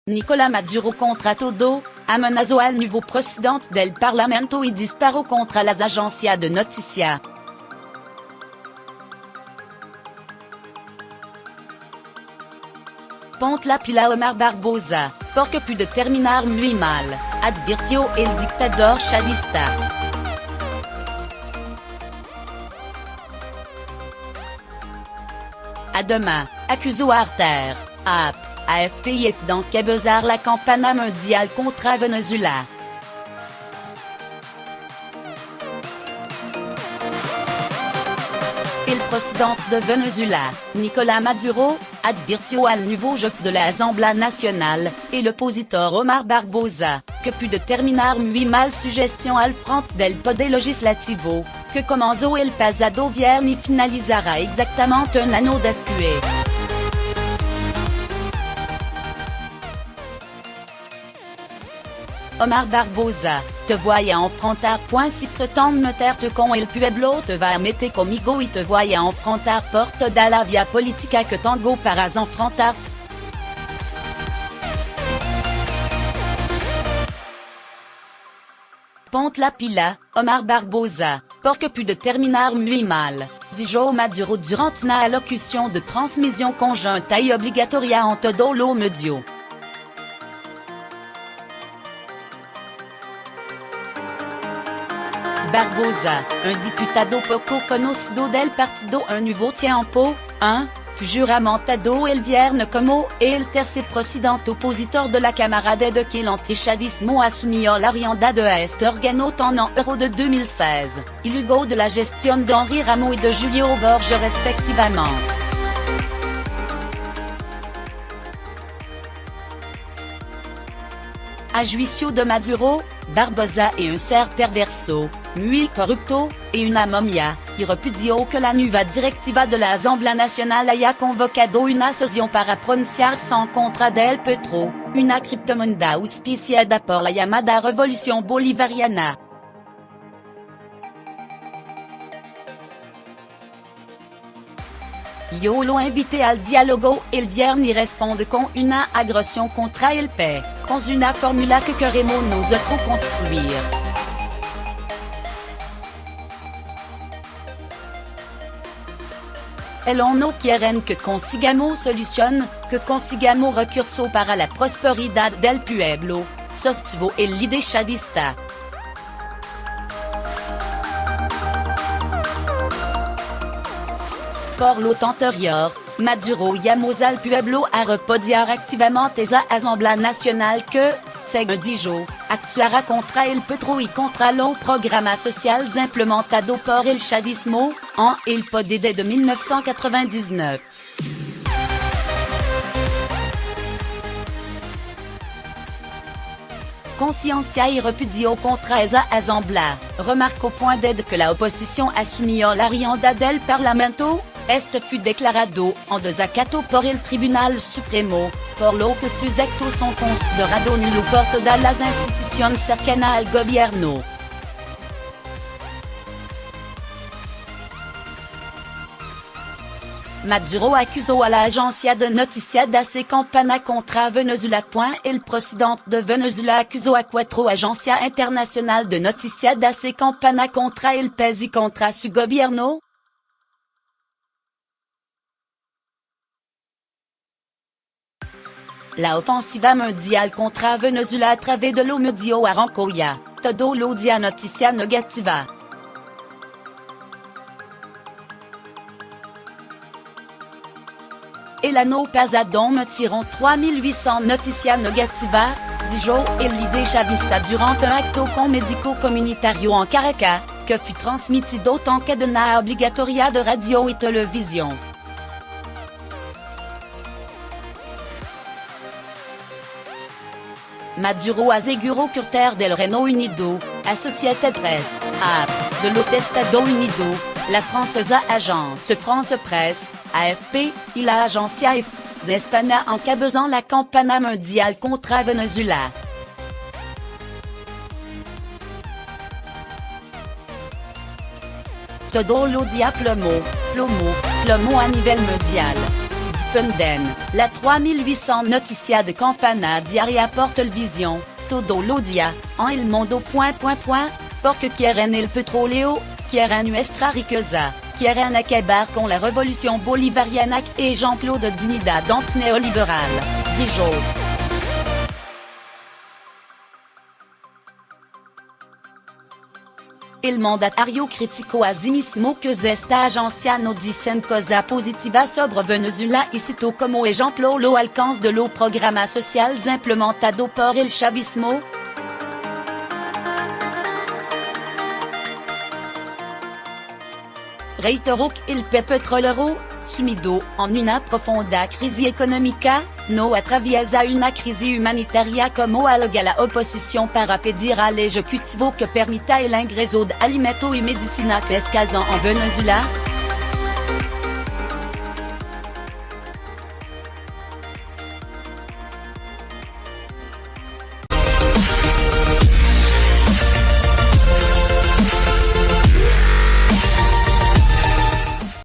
Nicolás Maduro contra todo, amenazó al nuevo presidente del Parlamento y disparó contra las agencias de noticias. Ponte la pila Omar Barbosa, porque puede terminar muy mal, advirtió el dictador chavista. À demain, accusó Arter, AP, AFP y d'encabezar la campagne mondiale contra Venezuela. El presidente de Venezuela, Nicolás Maduro, advirtió al nuevo chef de la Asamblea Nacional, el opositor Omar Barbosa, que puede terminar muy mal su gestión al frente del poder legislativo, que comenzó el pasado viernes y finalizará exactamente un año después. Omar Barbosa, te voy a enfrentar si pretendes meterte con el pueblo te va a meter conmigo y te voy a enfrentar por toda la vía política que tengo para enfrentarte. Ponte la pila, Omar Barbosa, porque puede terminar muy mal, dijo Maduro durante una alocución de transmisión conjunta y obligatoria en todos los medios. Barbosa, un diputado poco conocido del Partido Un Nuevo Tiempo, fue juramentado el viernes como el tercer presidente opositor de la Cámara desde que el antichavismo asumió la rienda de este órgano en enero de 2016, y luego de la gestión de Henri Ramos y de Julio Borges respectivamente. A juicio de Maduro, Barbosa es un ser perverso, muy corrupto, y una momia, y repudió que la nueva directiva de la Asamblea Nacional haya convocado una sesión para pronunciarse en contra del petro, una criptomoneda auspiciada por la llamada Revolución Bolivariana. Yo lo invité al diálogo el viernes y responde con una agresión contra el país, con una fórmula que queremos nosotros construir. Ellos no quieren que consigamos solución, que consigamos recursos para la prosperidad del pueblo, sostuvo el líder chavista. Por lo anterior, Maduro llamó al pueblo a repudiar activamente esa Asamblea Nacional que, según dijo, actuará contra el petro y contra los programas sociales implementados por el chavismo, en el poder desde 1999. Conciencia y repudió contra esa asamblea, remarcó desde que la oposición asumió la rienda del Parlamento, este fue declarado en desacato por el Tribunal Supremo, por lo que sus actos son considerados nulos por todas las instituciones cercanas al gobierno. Maduro acusó a la agencia de noticias de hacer campaña contra Venezuela. El presidente de Venezuela acusó a 4 agencias internacionales de noticias de hacer campaña contra el país y contra su gobierno. La ofensiva mundial contra Venezuela a través de los medios arrancó ya, todo lo día noticia negativa. El año pasado metieron 3.800 noticias negativas, dijo el líder chavista durante un acto con médico comunitario en Caracas, que fut transmitido en cadena obligatoria de radio y televisión. Maduro aseguró que del Reino Unido, Associated Press, AP, de los Estados Unidos, la francesa Agence France Presse, AFP, y la agencia de España encabezan la campaña mondial contra Venezuela. Todo lo día plomo a nivel mondial. difunden, la 3800 noticia de campana diaria porte el vision, todo lo dia, en el mundo. Porque quieren el petróleo, quieren nuestra riqueza, quieren acabar con la révolution bolivariana et Jean-Claude Dignidad antinéolibéral, dijo. El mandatario criticó asimismo que esta agencia no dicen cosa positiva sobre Venezuela y citó como ejemplo lo alcance de los programas sociales implementados por el chavismo. Reiteró que el petrolero, sumido en una profunda crisis económica, no atraviesa una crisis humanitaria como alega la oposición para pedir al ejecutivo que permita el ingreso de alimento y medicina que escasean en Venezuela.